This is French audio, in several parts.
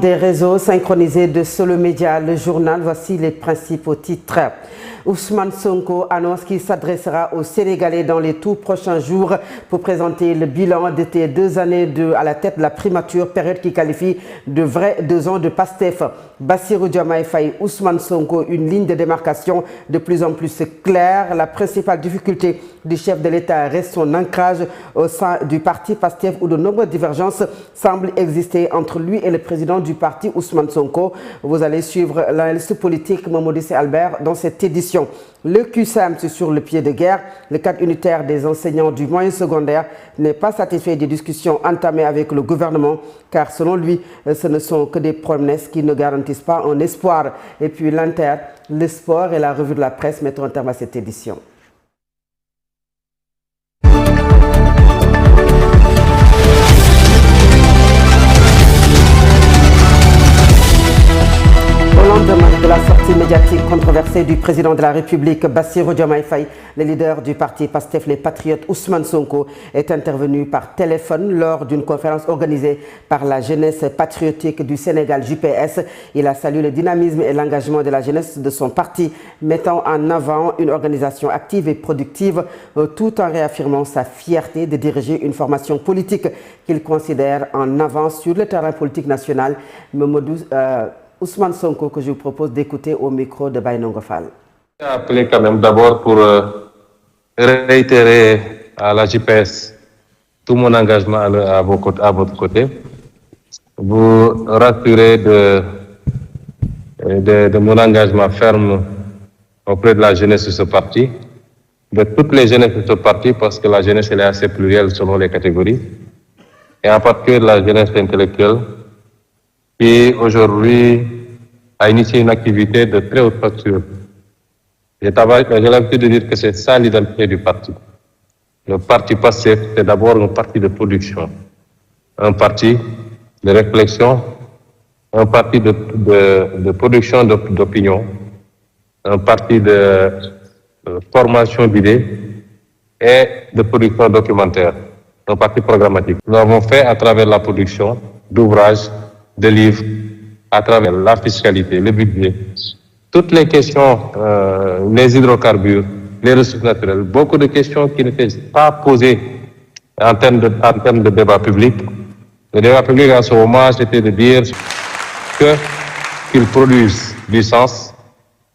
des réseaux synchronisés de Solo Média, le journal, voici les principaux titres. Ousmane Sonko annonce qu'il s'adressera aux Sénégalais dans les tout prochains jours pour présenter le bilan de ces 2 années à la tête de la primature, période qui qualifie de vrais 2 ans de Pastef. Bassirou Diomaye Faye, Ousmane Sonko, une ligne de démarcation de plus en plus claire. La principale difficulté du chef de l'État reste son ancrage au sein du parti Pastef où de nombreuses divergences semblent exister entre lui et le président du parti, Ousmane Sonko. Vous allez suivre l'analyste politique Mamadou Albert dans cette édition. Le QSAM est sur le pied de guerre. Le cadre unitaire des enseignants du moyen secondaire n'est pas satisfait des discussions entamées avec le gouvernement car selon lui, ce ne sont que des promesses qui ne garantissent pas un espoir. Et puis l'Inter, le sport et la revue de la presse mettront un terme à cette édition. Au lendemain de la sortie médiatique controversée du président de la République, Bassirou Diomaye Faye, le leader du parti Pastef Les Patriotes, Ousmane Sonko, est intervenu par téléphone lors d'une conférence organisée par la jeunesse patriotique du Sénégal, JPS. Il a salué le dynamisme et l'engagement de la jeunesse de son parti, mettant en avant une organisation active et productive, tout en réaffirmant sa fierté de diriger une formation politique qu'il considère en avance sur le terrain politique national. Ousmane Sonko, que je vous propose d'écouter au micro de Baïnongo Fall. Je vais appeler quand même d'abord pour réitérer à la JPS tout mon engagement à votre côté. Vous rassurer de mon engagement ferme auprès de la jeunesse de ce parti, de toutes les jeunesses de ce parti, parce que la jeunesse elle est assez plurielle selon les catégories, et en particulier de la jeunesse intellectuelle, qui aujourd'hui a initié une activité de très haute facture. J'ai l'habitude de dire que c'est ça l'identité du parti. Le parti Pastef, c'est d'abord un parti de production, un parti de réflexion, un parti de production d'opinion, un parti de formation d'idées et de production documentaire, un parti programmatique. Nous l'avons fait à travers la production d'ouvrages, de livres, à travers la fiscalité, le budget, toutes les questions, les hydrocarbures, les ressources naturelles, beaucoup de questions qui n'étaient pas posées en termes de débat public. Le débat public à ce moment, c'était de dire qu'ils produisent du sens,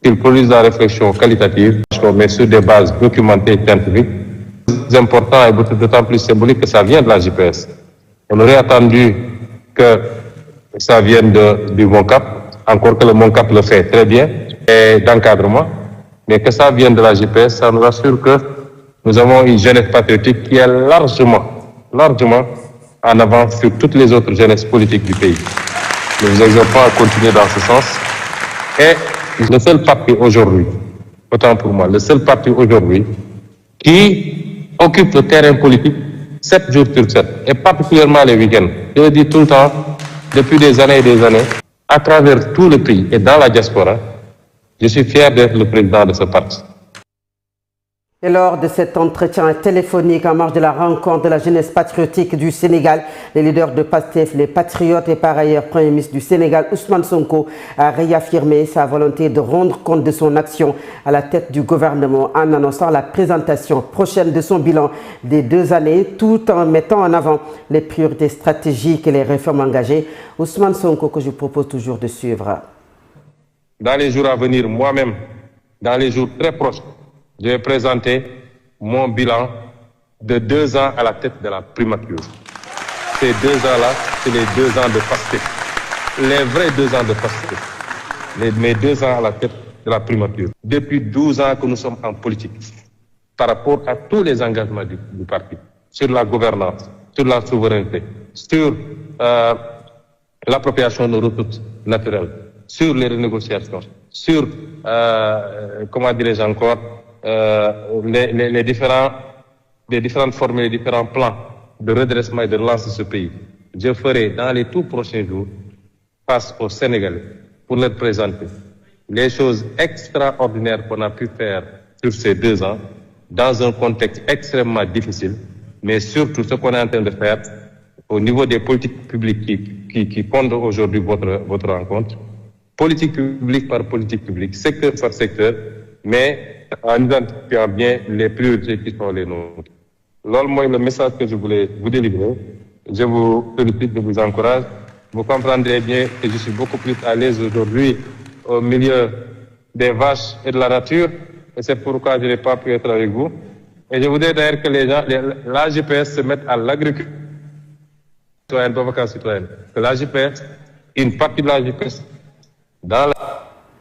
qu'ils produisent de la réflexion qualitative, mais sur des bases documentées et scientifiques. C'est important et d'autant plus symbolique que ça vient de la JPS. On aurait attendu que ça vienne du MONCAP, encore que le MONCAP le fait très bien, et d'encadrement, mais que ça vienne de la JPS, ça nous rassure que nous avons une jeunesse patriotique qui est largement en avance sur toutes les autres jeunesses politiques du pays. Nous vous exhortons à continuer dans ce sens. Et le seul parti aujourd'hui, autant pour moi, le seul parti aujourd'hui qui occupe le terrain politique 7 jours sur 7, et particulièrement les week-ends. Je le dis tout le temps, depuis des années et des années, à travers tout le pays et dans la diaspora, je suis fier d'être le président de ce parti. Et lors de cet entretien téléphonique en marge de la rencontre de la jeunesse patriotique du Sénégal, le leader de Pastef, les Patriotes et par ailleurs Premier ministre du Sénégal, Ousmane Sonko, a réaffirmé sa volonté de rendre compte de son action à la tête du gouvernement en annonçant la présentation prochaine de son bilan des 2 années, tout en mettant en avant les priorités stratégiques et les réformes engagées. Ousmane Sonko, que je vous propose toujours de suivre. Dans les jours à venir, moi-même, dans les jours très proches, je vais présenter mon bilan de 2 ans à la tête de la primature. Ces 2 ans-là, c'est les 2 ans de Pastef. Les vrais 2 ans de Pastef. Mes 2 ans à la tête de la primature. Depuis 12 ans que nous sommes en politique, par rapport à tous les engagements du parti, sur la gouvernance, sur la souveraineté, sur l'appropriation de nos ressources naturelles, sur les renégociations, sur, comment dirais-je encore, les différentes formes, les différents plans de redressement et de relance de ce pays. Je ferai dans les tout prochains jours face aux Sénégalais pour leur présenter les choses extraordinaires qu'on a pu faire sur ces 2 ans dans un contexte extrêmement difficile, mais surtout ce qu'on est en train de faire au niveau des politiques publiques qui fondent aujourd'hui votre rencontre, politique publique par politique publique, secteur par secteur, mais en identifiant bien les priorités qui sont les nôtres. Loolu mooy le message que je voulais vous délivrer. Je vous félicite, je vous encourage. Vous comprendrez bien que je suis beaucoup plus à l'aise aujourd'hui au milieu des vaches et de la nature, et c'est pourquoi je n'ai pas pu être avec vous. Et je voudrais d'ailleurs que la GPS se mette à l'agriculture citoyenne, pas vacances citoyennes. Que la GPS, une partie de la GPS, dans la...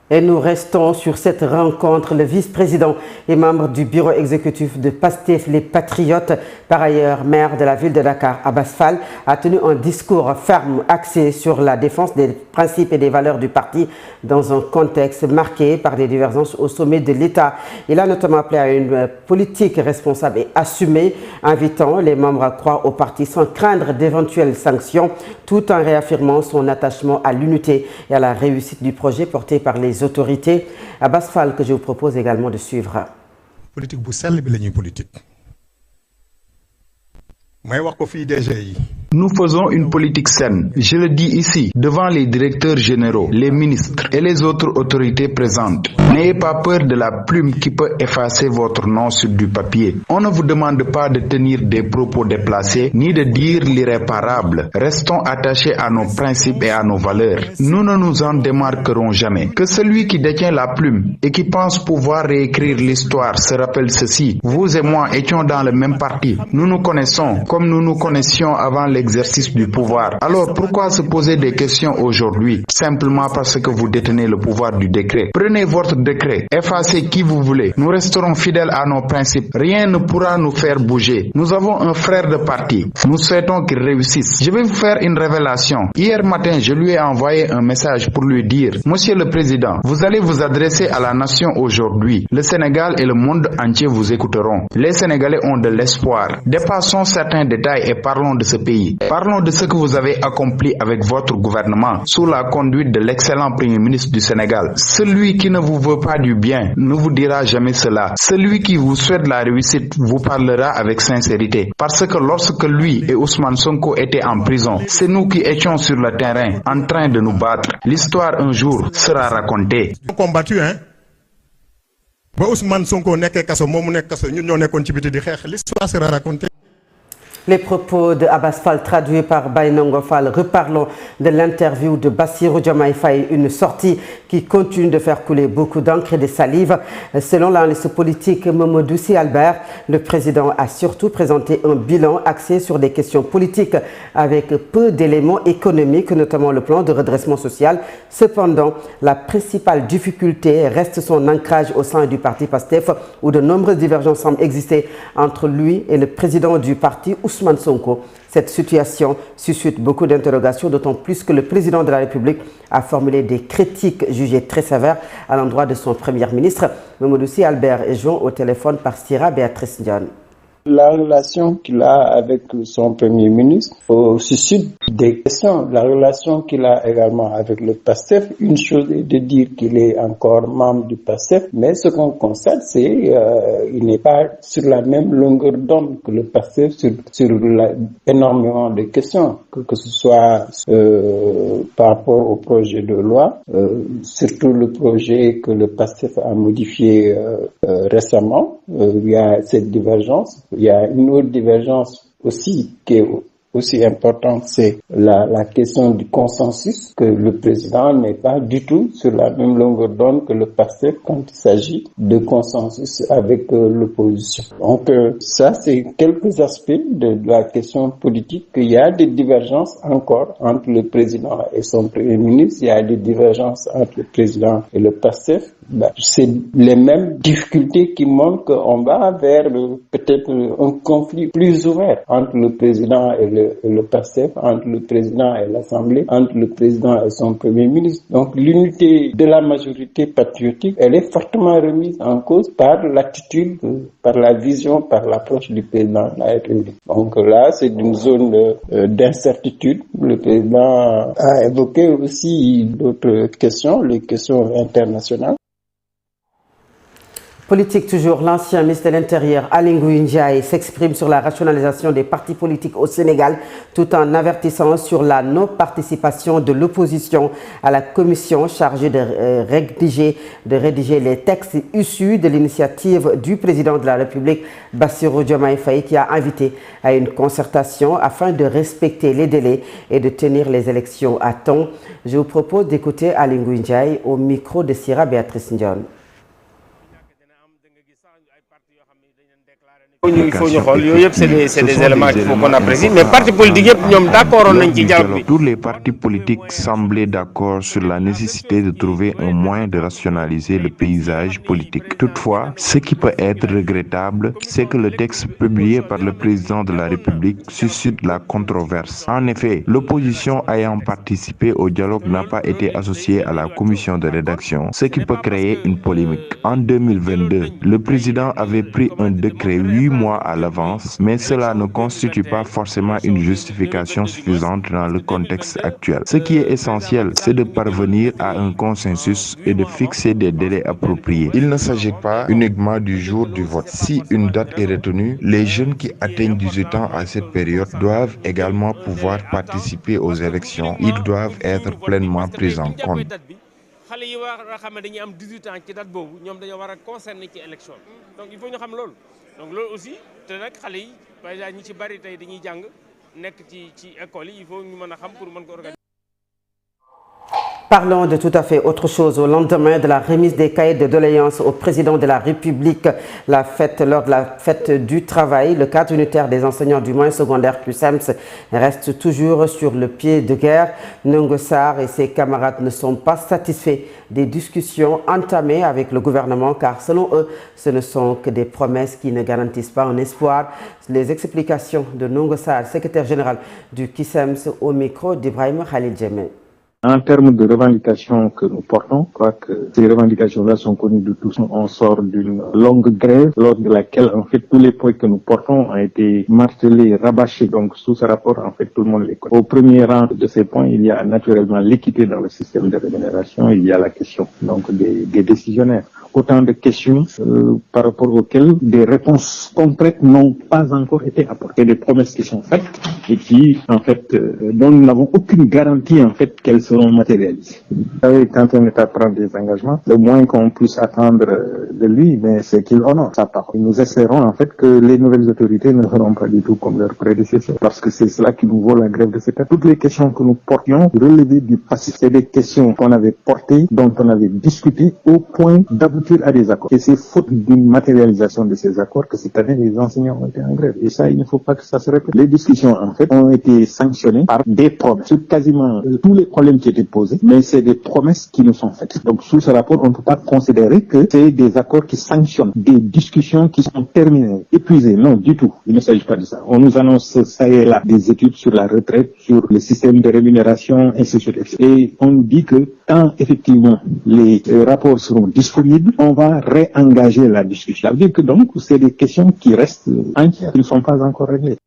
Et nous restons sur cette rencontre. Le vice-président et membre du bureau exécutif de PASTEF, les Patriotes, par ailleurs maire de la ville de Dakar, Abass Fall, a tenu un discours ferme axé sur la défense des principes et des valeurs du parti dans un contexte marqué par des divergences au sommet de l'État. Il a notamment appelé à une politique responsable et assumée, invitant les membres à croire au parti sans craindre d'éventuelles sanctions, tout en réaffirmant son attachement à l'unité et à la réussite du projet porté par les autorités. Abass Fall, que je vous propose également de suivre. Politique bu sell bi lañuy politique. May wax ko fi DG yi. Nous faisons une politique saine. Je le dis ici, devant les directeurs généraux, les ministres et les autres autorités présentes. N'ayez pas peur de la plume qui peut effacer votre nom sur du papier. On ne vous demande pas de tenir des propos déplacés, ni de dire l'irréparable. Restons attachés à nos principes et à nos valeurs. Nous ne nous en démarquerons jamais. Que celui qui détient la plume et qui pense pouvoir réécrire l'histoire se rappelle ceci. Vous et moi étions dans le même parti. Nous nous connaissons comme nous nous connaissions avant l'exercice du pouvoir. Alors pourquoi se poser des questions aujourd'hui simplement parce que vous détenez le pouvoir du décret? Prenez votre décret, effacez qui vous voulez. Nous resterons fidèles à nos principes. Rien ne pourra nous faire bouger. Nous avons un frère de parti. Nous souhaitons qu'il réussisse. Je vais vous faire une révélation. Hier matin, je lui ai envoyé un message pour lui dire: Monsieur le Président, vous allez vous adresser à la nation aujourd'hui. Le Sénégal et le monde entier vous écouteront. Les Sénégalais ont de l'espoir. Dépassons certains détails et parlons de ce pays. Parlons de ce que vous avez accompli avec votre gouvernement sous la conduite de l'excellent Premier ministre du Sénégal. Celui qui ne vous veut pas du bien ne vous dira jamais cela. Celui qui vous souhaite la réussite vous parlera avec sincérité. Parce que lorsque lui et Ousmane Sonko étaient en prison, c'est nous qui étions sur le terrain en train de nous battre. L'histoire un jour sera racontée. Combattu, hein? Ba Ousmane Sonko nekkee kaso moomu nekk kaso ñun ñoo nekkoon ci biti di xeex. L'histoire sera racontée. Les propos de Abass Fall traduits par Baynongo Fall. Reparlons de l'interview de Bassirou Diomaye Faye, une sortie qui continue de faire couler beaucoup d'encre et de salive. Selon l'analyste politique Mamadou Sy Albert, le président a surtout présenté un bilan axé sur des questions politiques avec peu d'éléments économiques, notamment le plan de redressement social. Cependant, la principale difficulté reste son ancrage au sein du parti PASTEF, où de nombreuses divergences semblent exister entre lui et le président du parti, Ousmane Sonko. Cette situation suscite beaucoup d'interrogations, d'autant plus que le président de la République a formulé des critiques jugées très sévères à l'endroit de son premier ministre. Mamadou Sy Albert est joint au téléphone par Sira Béatrice Ndione. La relation qu'il a avec son premier ministre suscite des questions. La relation qu'il a également avec le PASTEF, une chose est de dire qu'il est encore membre du PASTEF, mais ce qu'on constate, c'est qu'il n'est pas sur la même longueur d'onde que le PASTEF sur énormément de questions, que ce soit par rapport au projet de loi, surtout le projet que le PASTEF a modifié récemment. Il y a cette divergence. Il y a une autre divergence aussi qui est aussi importante, c'est la question du consensus, que le président n'est pas du tout sur la même longueur d'onde que le PASTEF quand il s'agit de consensus avec l'opposition. Donc ça, c'est quelques aspects de la question politique. Il y a des divergences encore entre le président et son premier ministre, il y a des divergences entre le président et le PASTEF. C'est les mêmes difficultés qui montrent qu'on va vers peut-être un conflit plus ouvert entre le président et le PASTEF, entre le président et l'Assemblée, entre le président et son premier ministre. Donc l'unité de la majorité patriotique, elle est fortement remise en cause par l'attitude, par la vision, par l'approche du président de la République. Donc là, c'est une zone d'incertitude. Le président a évoqué aussi d'autres questions, les questions internationales. Politique toujours, l'ancien ministre de l'Intérieur Aly Ngouille Ndiaye s'exprime sur la rationalisation des partis politiques au Sénégal tout en avertissant sur la non-participation de l'opposition à la commission chargée de rédiger les textes issus de l'initiative du président de la République Bassirou Diomaye Faye qui a invité à une concertation afin de respecter les délais et de tenir les élections à temps. Je vous propose d'écouter Aly Ngouille Ndiaye au micro de Sira Béatrice Ndione. Il faut c'est des éléments qu'il faut qu'on apprécie, mais partis politiques d'accord. Tous les partis politiques semblaient d'accord sur la nécessité de trouver un moyen de rationaliser le paysage politique. Toutefois, ce qui peut être regrettable, c'est que le texte publié par le président de la République suscite la controverse. En effet, l'opposition ayant participé au dialogue n'a pas été associée à la commission de rédaction, ce qui peut créer une polémique. En 2022, le président avait pris un décret 8 mois à l'avance, mais cela ne constitue pas forcément une justification suffisante dans le contexte actuel. Ce qui est essentiel, c'est de parvenir à un consensus et de fixer des délais appropriés. Il ne s'agit pas uniquement du jour du vote. Si une date est retenue, les jeunes qui atteignent 18 ans à cette période doivent également pouvoir participer aux élections. Ils doivent être pleinement pris en compte. xale yi war a xam ne dañuy am 18 ans ci date boobu ñoom dañoo war a concerné ci élection donc il faut ñu xam loolu donc loolu aussi te nag xale yi par exemple ñi ci bari tey dañuy jàng nekk ci école yi il faut ñu mën a xam pour mën ko organiser. Parlons de tout à fait autre chose. Au lendemain de la remise des cahiers de doléances au président de la République, lors de la fête du travail, le cadre unitaire des enseignants du moyen secondaire QSEMS reste toujours sur le pied de guerre. Ndongo Sarr et ses camarades ne sont pas satisfaits des discussions entamées avec le gouvernement car selon eux, ce ne sont que des promesses qui ne garantissent pas un espoir. Les explications de Ndongo Sarr, secrétaire général du QSEMS, au micro d'Ibrahim Khalil Djemé. En termes de revendications que nous portons, je crois que ces revendications-là sont connues de tous. On sort d'une longue grève lors de laquelle, en fait, tous les points que nous portons ont été martelés, rabâchés. Donc, sous ce rapport, en fait, tout le monde les connaît. Au premier rang de ces points, il y a naturellement l'équité dans le système de rémunération. Il y a la question, donc, des décisionnaires. Autant de questions par rapport auxquelles des réponses concrètes n'ont pas encore été apportées, des promesses qui sont faites et qui, en fait, dont nous n'avons aucune garantie, en fait, qu'elles seront matérialisées. Vous savez, quand un État prend des engagements, le moins qu'on puisse attendre de lui, mais c'est qu'il honore sa parole. Nous espérons, en fait, que les nouvelles autorités ne feront pas du tout comme leurs prédécesseurs, parce que c'est cela qui nous vaut la grève de cet État. Toutes les questions que nous portions relevaient du passé. C'est des questions qu'on avait portées, dont on avait discuté au point d'aboutir à des accords. Et c'est faute d'une matérialisation de ces accords que cette année les enseignants ont été en grève. Et ça, il ne faut pas que ça se répète. Les discussions, en fait, ont été sanctionnées par des promesses sur quasiment tous les problèmes qui étaient posés, mais c'est des promesses qui nous sont faites. Donc, sous ce rapport, on ne peut pas considérer que c'est des accords qui sanctionnent des discussions qui sont terminées, épuisées. Non, du tout. Il ne s'agit pas de ça. On nous annonce, ça et là, des études sur la retraite, sur le système de rémunération, ainsi de suite. Et on nous dit que quand, effectivement, les rapports seront disponibles, on va réengager la discussion. Ça veut dire que donc, c'est des questions qui restent entières, qui ne sont pas encore réglées.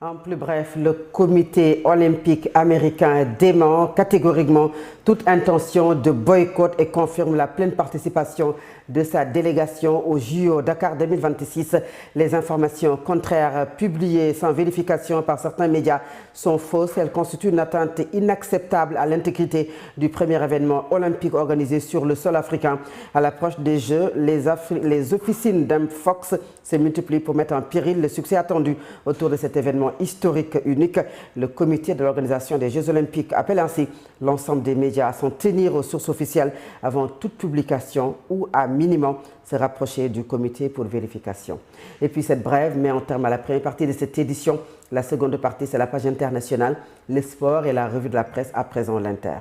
En plus bref, le comité olympique américain dément catégoriquement toute intention de boycott et confirme la pleine participation de sa délégation au JO Dakar 2026. Les informations contraires publiées sans vérification par certains médias sont fausses. Elles constituent une atteinte inacceptable à l'intégrité du premier événement olympique organisé sur le sol africain. À l'approche des Jeux, les officines d'Infox se multiplient pour mettre en péril le succès attendu autour de cet événement historique unique. Le comité de l'organisation des Jeux olympiques appelle ainsi l'ensemble des médias à s'en tenir aux sources officielles avant toute publication ou à minimum se rapprocher du comité pour vérification. Et puis cette brève met en terme à la première partie de cette édition. La seconde partie, c'est la page internationale, les sports et la revue de la presse, à présent l'Inter.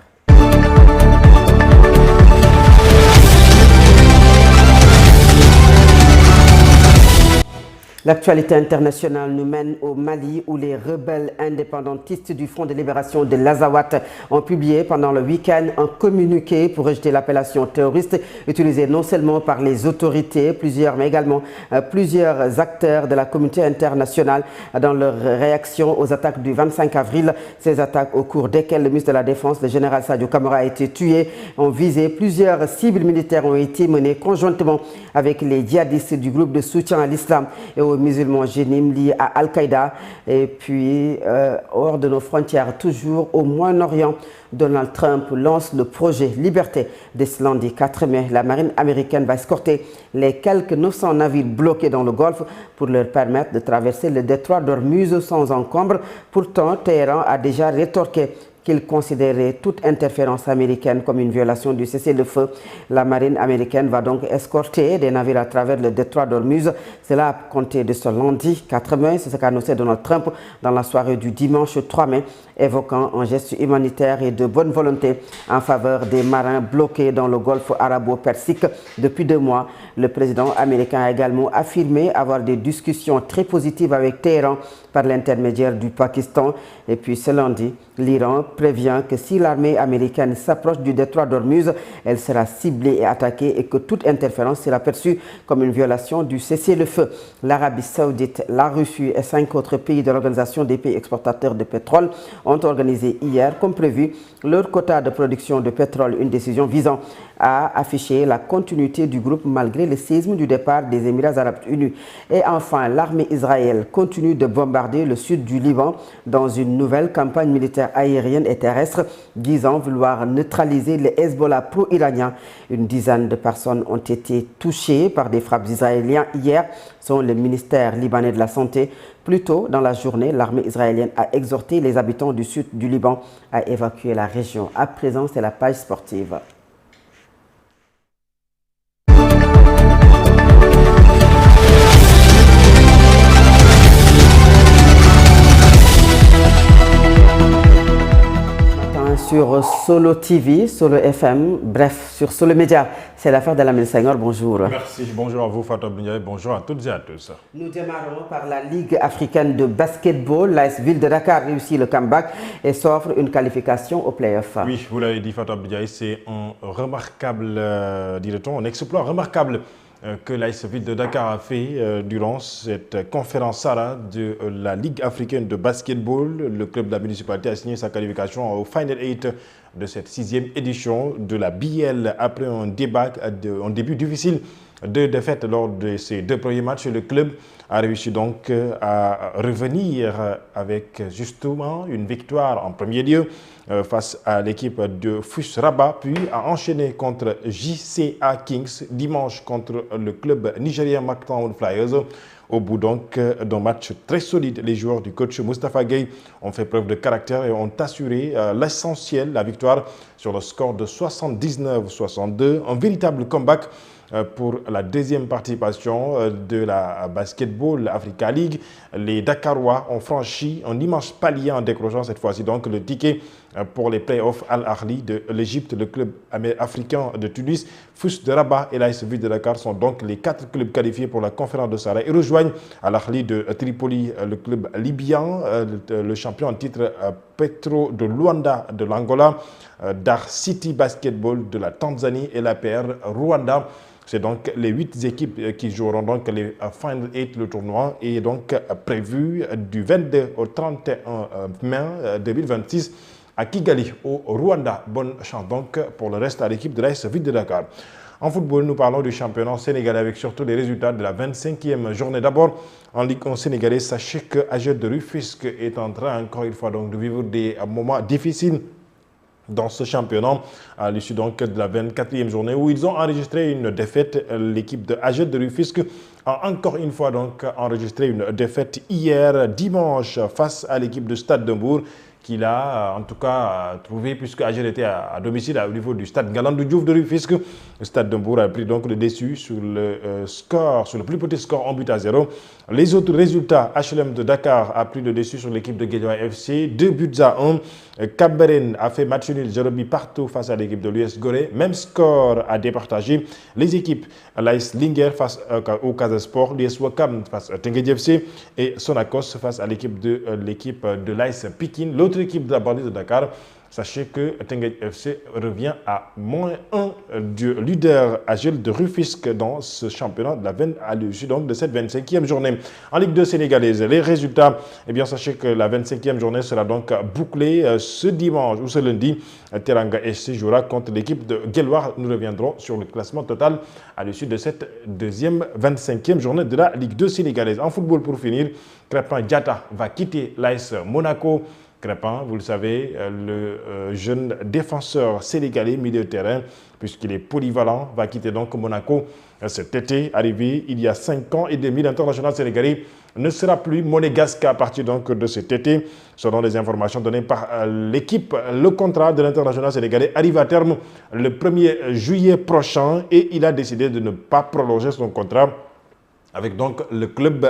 L'actualité internationale nous mène au Mali où les rebelles indépendantistes du Front de libération de l'Azawad ont publié pendant le week-end un communiqué pour rejeter l'appellation terroriste utilisée non seulement par les autorités, mais également plusieurs acteurs de la communauté internationale dans leur réaction aux attaques du 25 avril. Ces attaques au cours desquelles le ministre de la Défense, le général Sadio Camara, a été tué, ont visé plusieurs cibles militaires ont été menées conjointement avec les djihadistes du groupe de soutien à l'islam et aux musulmans jénim liés à Al-Qaïda. Et puis, hors de nos frontières, toujours au Moyen-Orient, Donald Trump lance le projet Liberté dès ce lundi 4 mai. La marine américaine va escorter les quelques 900 navires bloqués dans le Golfe pour leur permettre de traverser le détroit d'Ormuz sans encombre. Pourtant, Téhéran a déjà rétorqué qu'il considérait toute interférence américaine comme une violation du cessez-le-feu. La marine américaine va donc escorter des navires à travers le détroit d'Ormuz. Cela a compté de ce lundi 4 mai. C'est ce qu'a annoncé Donald Trump dans la soirée du dimanche 3 mai, évoquant un geste humanitaire et de bonne volonté en faveur des marins bloqués dans le golfe arabo-persique depuis 2 mois. Le président américain a également affirmé avoir des discussions très positives avec Téhéran par l'intermédiaire du Pakistan. Et puis ce lundi, l'Iran prévient que si l'armée américaine s'approche du détroit d'Ormuz, elle sera ciblée et attaquée et que toute interférence sera perçue comme une violation du cessez-le-feu. L'Arabie saoudite, la Russie et 5 autres pays de l'Organisation des pays exportateurs de pétrole ont organisé hier, comme prévu, leur quota de production de pétrole, une décision visant à afficher la continuité du groupe malgré le séisme du départ des Émirats arabes unis. Et enfin, l'armée israélienne continue de bombarder le sud du Liban dans une nouvelle campagne militaire aérienne et terrestre disant vouloir neutraliser les Hezbollah pro-iraniens. Une dizaine de personnes ont été touchées par des frappes israéliennes hier, selon le ministère libanais de la Santé. Plus tôt dans la journée, l'armée israélienne a exhorté les habitants du sud du Liban à évacuer la région. À présent, c'est la page sportive. Sur Solo TV, Solo FM, bref, sur Solo Média. C'est l'affaire de Lamine Senghor. Bonjour. Merci. Bonjour à vous, Fatou Ndiaye. Bonjour à toutes et à tous. Nous démarrons par la Ligue africaine de basketball. L'AS Ville de Dakar réussit le comeback et s'offre une qualification au play-off. Oui, vous l'avez dit, Fatou Ndiaye, c'est un remarquable, dirait-on, un exploit remarquable que l'AS Ville de Dakar a fait durant cette conférence Sarah de la Ligue africaine de basketball. Le club de la municipalité a signé sa qualification au Final 8 de cette 6e édition de la BL après un début difficile de défaites lors de ses 2 premiers matchs. Le club a réussi donc à revenir avec justement une victoire en premier lieu face à l'équipe de FUS Rabat, puis a enchaîné contre JCA Kings dimanche contre le club nigérien Mactown Flyers. Au bout donc d'un match très solide, les joueurs du coach Moustapha Gueye ont fait preuve de caractère et ont assuré l'essentiel, la victoire sur le score de 79-62. Un véritable comeback pour la 2e participation de la Basketball Africa League. Les Dakarois ont franchi un immense palier en décrochant cette fois-ci donc le ticket pour les playoffs Al-Ahli de l'Égypte, le club africain de Tunis, FUS de Rabat et l'AS Ville de Dakar sont donc les 4 clubs qualifiés pour la conférence de Sarah et rejoignent Al-Ahli de Tripoli, le club libyen, le champion en titre Petro de Luanda de l'Angola, Dar City Basketball de la Tanzanie et l'APR Rwanda. C'est donc les 8 équipes qui joueront donc les Final 8. Le tournoi est donc prévu du 22 au 31 mai 2026 à Kigali, au Rwanda. Bonne chance donc pour le reste à l'équipe de l'AS Ville de Dakar. En football, nous parlons du championnat sénégalais avec surtout les résultats de la 25e journée. D'abord, en Ligue 1 sénégalaise, sachez que AGEL de Rufisque est en train encore une fois donc de vivre des moments difficiles dans ce championnat, à l'issue donc de la 24e journée où ils ont enregistré une défaite. L'équipe de AGEL de Rufisque a encore une fois donc enregistré une défaite hier dimanche face à l'équipe de Stade de Mbour qu'il a en tout cas trouvé, puisque Agel était à domicile au niveau du stade Ngalandou Diouf de Rufisque. Le stade de Mbour a pris donc le dessus sur le score, sur le plus petit score, 1-0. Les autres résultats, HLM de Dakar a pris le dessus sur l'équipe de Guédiawaye FC, 2-1. Cap-Vert a fait match nul 0 partout face à l'équipe de l'US Gorée. Même score à départager. Les équipes l'AS Linguère face au Casa Sport, l'US Ouakam face à Teungueth FC et Sonacos face à l'équipe de l'AS Pikine. L'autre équipe de la banlieue de Dakar, sachez que Teungueth FC revient à -1 du leader Agel de Rufisque dans ce championnat à l'issue de cette 25e journée. En Ligue 2 sénégalaise, les résultats, eh bien sachez que la 25e journée sera donc bouclée ce dimanche ou ce lundi. Teranga SC jouera contre l'équipe de Guelwaar. Nous reviendrons sur le classement total à l'issue de cette 25e journée de la Ligue 2 sénégalaise. En football, pour finir, Crépin Diatta va quitter l'AS Monaco. Crépin, vous le savez, le jeune défenseur sénégalais milieu de terrain, puisqu'il est polyvalent, va quitter donc Monaco cet été. Arrivé il y a 5 ans et demi, l'international sénégalais ne sera plus monégasque à partir donc de cet été. Selon les informations données par l'équipe, le contrat de l'international sénégalais arrive à terme le 1er juillet prochain et il a décidé de ne pas prolonger son contrat avec donc le club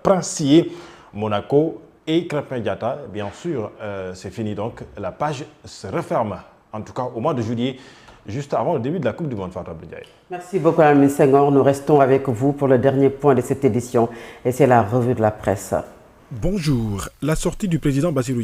princier Monaco. Et Crépin Diatta, bien sûr, c'est fini donc, la page se referme, en tout cas au mois de juillet, juste avant le début de la Coupe du Monde, Fatou Abdoulaye. Merci beaucoup, Ami Senghor. Nous restons avec vous pour le dernier point de cette édition et c'est la revue de la presse. Bonjour. La sortie du président Bassirou